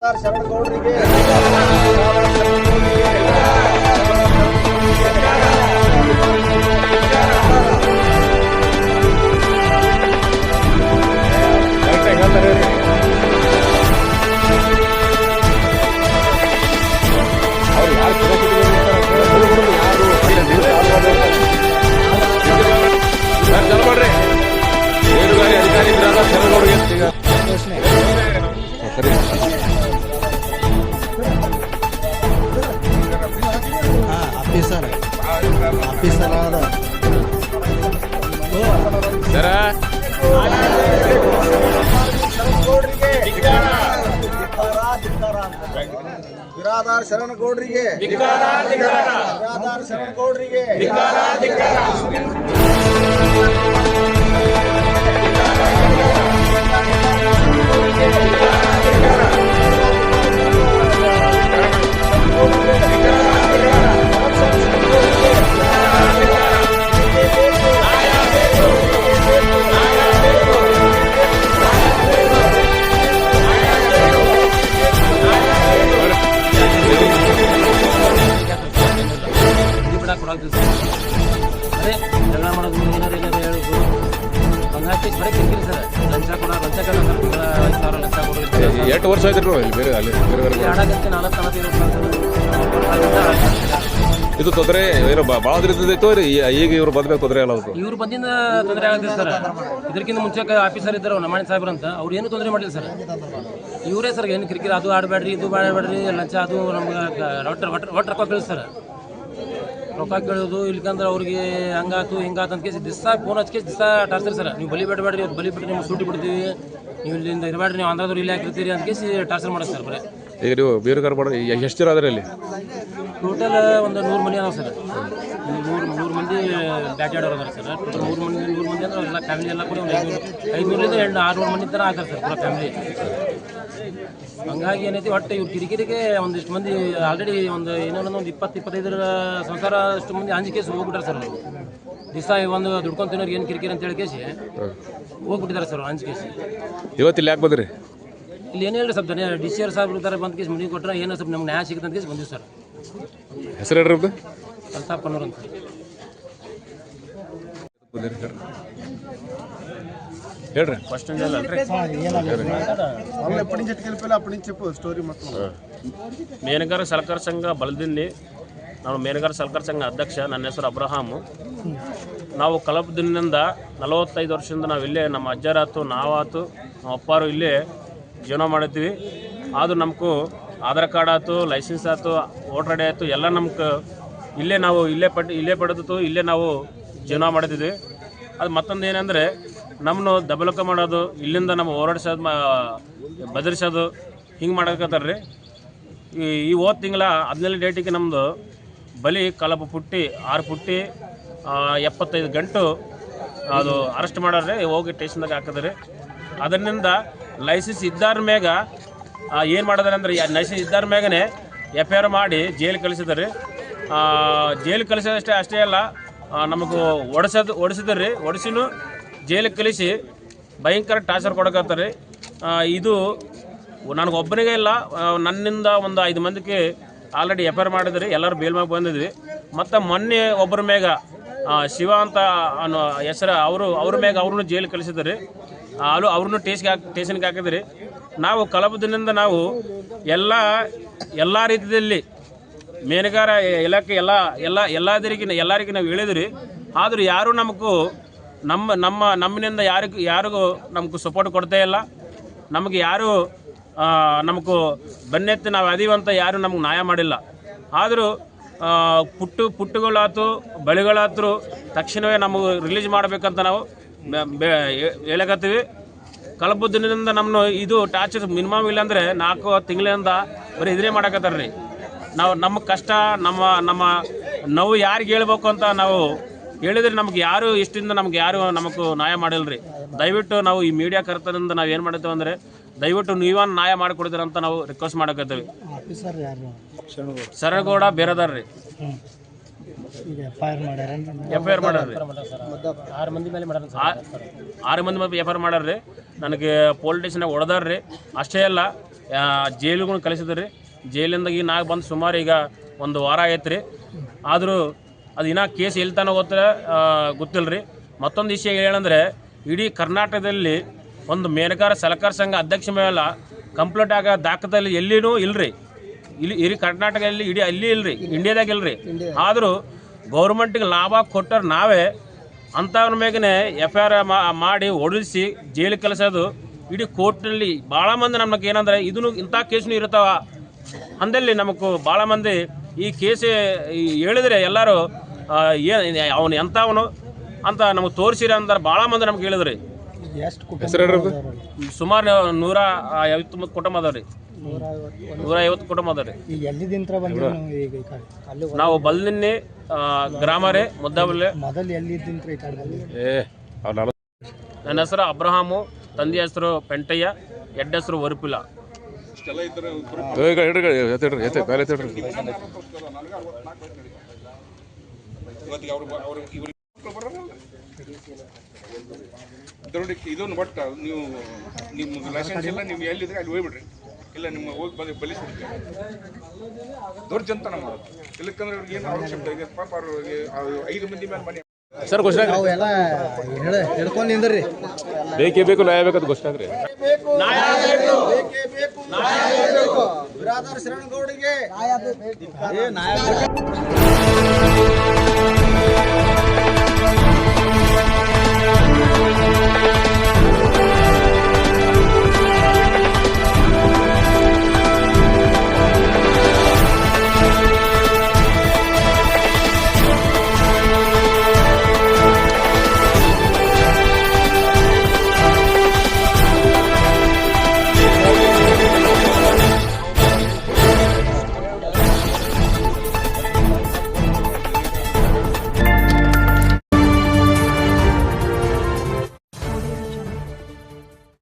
ಶರಣಗೌಡರಿಗೆ ಬಿರಾದಾರ್ ಶರಣಗೌಡರಿಗೆ ಬಿರಾದಾರ್ ಶರಣಗೌಡರಿಗೆ ಅದೇ ಜಗಳ ಮಾಡೋದು ಏನಾರು ಏನಾರು ಹೇಳೋದು ಹಂಗಾಗಿ ಬರೀ ಕಿರಿಕಿರಿ ಸರ್. ಲಂಚ ಕೊಡ ಲಂಚ ಕೊಡ 5,000 ಲಂಚ ಕೊಡೋದು. ಎಷ್ಟು ವರ್ಷ ಆಯ್ತು ಬೇರೆ ಆಡೋದಕ್ಕೆ 4-5 ಇದು ತೊಂದರೆ ಏನೋ ಭಾಳ ದಿನದಿತ್ತು. ಈಗ ಇವ್ರು ಬಂದ್ಮೇಲೆ ತೊಂದರೆ ಅಲ್ಲ. ಇವ್ರು ಬಂದಿಂದ ತೊಂದರೆ ಆಗುತ್ತೆ ಸರ್. ಇದಕ್ಕಿಂತ ಮುಂಚೆ ಆಫೀಸರ್ ಇದ್ದಾರೆ ನಮಾಣಿ ಸಾಹೇಬ್ರು ಅಂತ, ಅವ್ರು ಏನು ತೊಂದರೆ ಮಾಡಿಲ್ಲ ಸರ್. ಇವರೇ ಸರ್ ಏನು ಕಿರಿಕಿರಿ, ಅದು ಆಡಬೇಡ್ರಿ ಇದು ಮಾಡಬೇಡ್ರಿ ಲಂಚ ಅದು ನಮ್ಗೆ ಒಟ್ಟು ರೊಕ್ಕ ಕೇಳಿಸ್ತಾರೆ. ರೊಕ್ಕ ಕೇಳೋದು ಇಲ್ಕಂದ್ರೆ ಅವ್ರಿಗೆ ಹಂಗಾತು ಹಿಂಗಾತು ಅಂತ ಕೇಸಿ ದಿವಸ ಫೋನ್ ಹಚ್ಕೇಸಿ ದಿವಸ ಟಾರ್ಚರ್ ಸರ್. ನೀವು ಬಲಿ ಬಿಡಬೇಡ್ರಿ, ಅವ್ರು ಬಲಿ ಬಿಟ್ಟರೆ ನಿಮ್ಗೆ ಸೂಟಿ ಬಿಡ್ತೀವಿ, ನೀವು ಇಲ್ಲಿಂದ ಇರಬೇಡ್ರಿ, ನೀವು ಅಂದಾದ್ರು ಇಲ್ಲಿ ಹಾಕಿರ್ತೀರಿ ಅಂತ ಕೇಸಿ ಟಾರ್ಚರ್ ಮಾಡೋದು ಸರ್. ಬರೀ ಈಗ ನೀವು ಬೇರುಗಾರ ಮಾಡಿ ಎಷ್ಟು ಜನ ಆದರೆ ಅಲ್ಲಿ ಟೋಟಲ್ ಒಂದು 100 ಮಂದಿ ಅದಾವೆ ಸರ್. 100 ಮಂದಿ ಬ್ಯಾಟ್ ಆಡೋರು ಅದಾರೆ ಸರ್. ಟೋಟಲ್ 100 ಮಂದಿ ಅಂದ್ರೆ ಎಲ್ಲ ಫ್ಯಾಮಿಲಿ ಎಲ್ಲ ಕೂಡ ಒಂದು 500ರಿಂದ 600 ಮಂದಿ ಥರ ಆಗ್ತಾರೆ ಸರ್ ಪೂರ ಫ್ಯಾಮಿಲಿ. ಹಂಗಾಗಿ ಏನೈತಿ ಒಟ್ಟು ಇವ್ರು ಕಿರಿಕಿರಿಗೆ ಒಂದಿಷ್ಟು ಮಂದಿ ಆಲ್ರೆಡಿ ಒಂದು ಇನ್ನೊಂದು 20-25 ಸಂಸಾರ ಅಷ್ಟು ಮಂದಿ ಅಂಜಿಕೇಸಿ ಹೋಗ್ಬಿಟ್ಟಾರೆ ಸರ್. ದಿವಸ ಒಂದು ದುಡ್ಕೊಂಡು ತಿನ್ನೋರಿಗೆ ಏನು ಕಿರಿಕಿರಿ ಅಂತ ಹೇಳಿ ಕೇಸಿ ಹೋಗ್ಬಿಟ್ಟಿದ್ದಾರೆ ಸರ್ ಅಂಜಿಕೇಸಿ. ಇವತ್ತಿಲ್ಲಿ ಯಾಕೆ ಬಂದ್ರಿ? ಇಲ್ಲಿ ಏನು ಹೇಳಿ ಸ್ವಲ್ಪ DCR ಸಾಹೇಬ್ರು ಇದ್ದಾರೆ, ಬಂದು ಕೇಸಿ ಮನೆ ಕೊಟ್ಟರೆ ಏನೋ ಸ್ವಲ್ಪ ನಮ್ಗೆ ನ್ಯಾಯ ಸಿಗುತ್ತೆ ಅಂತ ಕೇಸಿ ಬಂದಿವಿ ಸರ್. ಹೆಸರು ಹೇಳ್ರಿ ಅಲ್ತಾಪನ್ನೂರು ಅಂತ ಹೇಳ್ರಿ. ఫస్ట్ ಮೇನಗಾರ ಸಹಕಾರ ಸಂಘ ಬಲದಿಂದಿ. ನಾನು ಮೇನಗಾರ ಸಹಕಾರ ಸಂಘ ಅಧ್ಯಕ್ಷ. ನನ್ನ ಹೆಸರು ಅಬ್ರಹಾಮು. ನಾವು ಕಲಬುರಗಿನಿಂದ 45 ವರ್ಷದಿಂದ ನಾವು ಇಲ್ಲೇ ನಮ್ಮ ಅಜ್ಜರಾತು ನಾವಾತು ನಮ್ಮ ಅಪ್ಪಾರು ಇಲ್ಲೇ ಜೀವನ ಮಾಡಿದ್ವಿ. ಆದರೂ ನಮಗೂ ಆಧಾರ್ ಕಾರ್ಡ್ ಆಯ್ತು, ಲೈಸೆನ್ಸ್ ಆಯ್ತು, ವೋಟರ್ ಐ ಡಿ ಆಯಿತು, ಎಲ್ಲ ನಮ್ಗೆ ಇಲ್ಲೇ ನಾವು ಇಲ್ಲೇ ಪಡೆದಿತ್ತು, ಇಲ್ಲೇ ನಾವು ಜೀವನ ಮಾಡಿದ್ವಿ. ಅದು ಮತ್ತೊಂದು ಏನಂದರೆ ನಮ್ಮನ್ನು ದಬಲಕ ಮಾಡೋದು, ಇಲ್ಲಿಂದ ನಮ್ಮ ಹೋರಾಡಿಸೋದು ಬದಲಿಸೋದು ಹಿಂಗೆ ಮಾಡಕತ್ತಾರ ರೀ. ಈ ಹೋದ ತಿಂಗಳ 17 ಡೇಟಿಗೆ ನಮ್ಮದು ಬಲಿ ಕಲಬ ಪುಟ್ಟಿ 6 ಪುಟ್ಟಿ 75 ಗಂಟು ಅದು ಅರೆಸ್ಟ್ ಮಾಡ್ರಿ, ಹೋಗಿ ಸ್ಟೇಷನ್ದಾಗ ಹಾಕಿದ್ರಿ. ಅದರಿಂದ ಲೈಸೆನ್ಸ್ ಇದ್ದಾರ ಮ್ಯಾಗ ಏನು ಮಾಡಿದಾರೆ ಅಂದ್ರೆ ಲೈಸೆನ್ಸ್ ಇದ್ದಾರ ಮ್ಯಾಗನೇ FIR ಮಾಡಿ ಜೈಲು ಕಳಿಸಿದಾರೆ. ಜೈಲು ಕಳಿಸೋದಷ್ಟೇ ಅಷ್ಟೇ ಅಲ್ಲ, ನಮಗೂ ಓಡಿಸಿದ್ರಿ. ಓಡಿಸಿನೂ ಜೈಲಿಗೆ ಕಳಿಸಿ ಭಯಂಕರ ಟಾರ್ಚರ್ ಕೊಡಕತ್ತಾರೆ. ಇದು ನನಗೊಬ್ಬನಿಗೆ ಇಲ್ಲ, ನನ್ನಿಂದ ಒಂದು 5 ಮಂದಿಗೆ ಆಲ್ರೆಡಿ FIR ಮಾಡಿದ್ರಿ. ಎಲ್ಲರೂ ಬೇಲ್ ಮ್ಯಾಗ ಬಂದಿದ್ವಿ. ಮತ್ತು ಮೊನ್ನೆ ಒಬ್ಬರ ಮ್ಯಾಗ ಶಿವ ಅಂತ ಅನ್ನೋ ಹೆಸರು ಅವ್ರ ಮ್ಯಾಗ ಅವ್ರನ್ನೂ ಜೈಲಿಗೆ ಕಳಿಸಿದ್ರಿ. ಅವ್ರನ್ನೂ ಸ್ಟೇಷನ್ಗೆ ಹಾಕಿದ್ರಿ. ನಾವು ಕಲಬುರಗಿನಿಂದ ನಾವು ಎಲ್ಲ ರೀತಿಯಲ್ಲಿ ಮೇನುಗಾರ ಇಲಾಖೆ ಎಲ್ಲರಿಗೂ ನಾವು ಹೇಳಿದ್ರಿ. ಆದರೂ ಯಾರೂ ನಮಗೂ ನಮ್ಮಿನಿಂದ ಯಾರಿಗೂ ನಮಗೂ ಸಪೋರ್ಟ್ ಕೊಡ್ತಾ ಇಲ್ಲ. ನಮಗೆ ಯಾರು ನಮಗೂ ಬೆನ್ನೆತ್ತಿ ನಾವು ಅದೀವಂತ ಯಾರು ನಮ್ಗೆ ನ್ಯಾಯ ಮಾಡಿಲ್ಲ. ಆದರೂ ಪುಟ್ಟುಗಳಾಯ್ತು ಬಳಿಗಳಾದ್ರು ತಕ್ಷಣವೇ ನಮಗೆ ರಿಲೀಸ್ ಮಾಡಬೇಕಂತ ನಾವು ಹೇಳಕತ್ತೀವಿ. ಕಲಬುರಗಿನಿಂದ ನಮ್ಮನ್ನು ಇದು ಟಾರ್ಚರ್ ಮಿನಿಮಮ್ ಇಲ್ಲಾಂದರೆ 4 ತಿಂಗಳಿಂದ ಬರೀ ಇದೇ ಮಾಡಕತ್ತಾರ ರೀ. ನಮ್ಮ ಕಷ್ಟ ನಮ್ಮ ನೋವು ಯಾರಿಗೆ ಹೇಳ್ಬೇಕು ಅಂತ ನಾವು ಹೇಳಿದ್ರೆ ನಮ್ಗೆ ಯಾರು ಇಷ್ಟಿಂದ ನಮಗೂ ನ್ಯಾಯ ಮಾಡಿಲ್ಲ ರೀ. ದಯವಿಟ್ಟು ನಾವು ಈ ಮೀಡಿಯಾ ಕರ್ತರಿಂದ ನಾವು ಏನು ಮಾಡಿದ್ದೇವೆ ಅಂದರೆ ದಯವಿಟ್ಟು ನೀವೇ ನ್ಯಾಯ ಮಾಡಿಕೊಡ್ತೀರಂತ ನಾವು ರಿಕ್ವೆಸ್ಟ್ ಮಾಡಕತ್ತೀವಿ. ಶರಣಗೌಡ ಬೇರೆದಾರ ರೀ FIR ಮಾಡ್ಯಾರ್ರಿ. 6 ಮಂದಿ ಮೇಲೆ ಮಾಡ್ಯಾರ. 6 ಮಂದಿ FIR ಮಾಡ್ಯಾರ್ರಿ. ನನಗೆ ಪೊಲೀಸ್ ಸ್ಟೇಷನ್ಯಾಗ ಹೊಡೆದಾರ್ರಿ. ಅಷ್ಟೇ ಅಲ್ಲ, ಜೈಲಿಗೂ ಕಳಿಸಿದ್ರಿ. ಜೈಲಿಂದ ಈಗ ನಾಗ ಬಂದು ಸುಮಾರು ಈಗ 1 ವಾರ ಆಗೈತೆ ರೀ. ಆದರೂ ಅದು ಇನ್ನೂ ಕೇಸ್ ಎಲ್ತಾನ ಗೊತ್ತಿಲ್ಲ ರೀ. ಮತ್ತೊಂದು ವಿಷಯ ಹೇಳಂದ್ರೆ ಇಡೀ ಕರ್ನಾಟಕದಲ್ಲಿ ಒಂದು ಮೇನಕಾರ ಸಹಕಾರ ಸಂಘ ಅಧ್ಯಕ್ಷ ಮೇಲೆ ಕಂಪ್ಲೀಟ್ ಆಗೋ ದಾಖಲೆಯಲ್ಲಿ ಎಲ್ಲಿನೂ ಇಲ್ಲರಿ. ಇಡೀ ಕರ್ನಾಟಕದಲ್ಲಿ ಇಡೀ ಅಲ್ಲಿ ಇಲ್ಲರಿ, ಇಂಡಿಯಾದಾಗ ಇಲ್ಲರಿ. ಆದರೂ ಗೌರ್ಮೆಂಟಿಗೆ ಲಾಭ ಕೊಟ್ಟರೆ ನಾವೇ ಅಂಥವ್ರ ಮೇಗನೆ FIR ಮಾಡಿ ಹೊಡಿಸಿ ಜೈಲಿಗೆ ಕಳಿಸೋದು. ಇಡೀ ಕೋರ್ಟ್ನಲ್ಲಿ ಭಾಳ ಮಂದಿ ನಮಗೆ ಏನಂದರೆ ಇದನ್ನು ಇಂಥ ಕೇಸ್ನು ಇರ್ತಾವ ಅಂದಲ್ಲಿ ನಮಗೂ ಭಾಳ ಮಂದಿ ಈ ಕೇಸ್ ಹೇಳಿದ್ರೆ ಎಲ್ಲರೂ ಅವನು ಎಂಥವನು ಅಂತ ನಮಗೆ ತೋರಿಸಿರಿ ಅಂದ್ರೆ ಭಾಳ ಮಂದಿ ನಮ್ಗೆ ಹೇಳಿದ್ರಿ. ಸುಮಾರು 150 ಕುಟುಂಬ ಅದಾವ ರೀ. 150 ಕುಟುಂಬ ಅದಾವ ರೀ. ನಾವು ಬಲ್ದಿನ್ನಿ ಗ್ರಾಮ ರೀ, ಮುದ್ದಾಬಲ್ಲೆ. ನನ್ನ ಹೆಸರು ಅಬ್ರಹಾಮು, ತಂದೆ ಹೆಸರು ಪೆಂಟಯ್ಯ, ಎಡ್ಡ ಹೆಸರು ವರುಪಿಲ. ಇದೊಂದು ಬಟ್ ನೀವು ನಿಮ್ಮ ಲೈಸೆನ್ಸ್ ಇಲ್ಲ, ನೀವು ಎಲ್ಲಿದ್ರೆ ಅಲ್ಲಿ ಹೋಗ್ಬಿಡ್ರಿ, ಇಲ್ಲ ನಿಮ್ಮ ಹೋಗಿ ಬಂದು ಬಲಿಸ್ಬಿಡ್ತೀವಿ. ದೌರ್ಜನ್ಯ ಮಾಡೋದು ಇಲ್ಲಕ್ಕಂದ್ರೆ ಅವ್ರಿಗೆ ಏನು ಅವಶ್ಯಕತೆ ಇದೆ ಪಾಪ. ಅವ್ರಿಗೆ 5 ಮಂದಿ ಮೇಲೆ ಮನೆ ಸರ್ ಘೋಷಣೆ ನಾವೆಲ್ಲ ಹಿಡ್ಕೊಂಡು ನಿಂದ್ರಿ. ಬೇಕೇ ಬೇಕು, ನ್ಯಾಯ ಬೇಕಂತ ಘೋಷಣೆ ಆಗ್ರಿ. ಬೇಕೇ ಬೇಕು, ಬಿರಾದರ್ ಶರಣಗೌಡರಿಗೆ ನ್ಯಾಯ ಬೇಕು.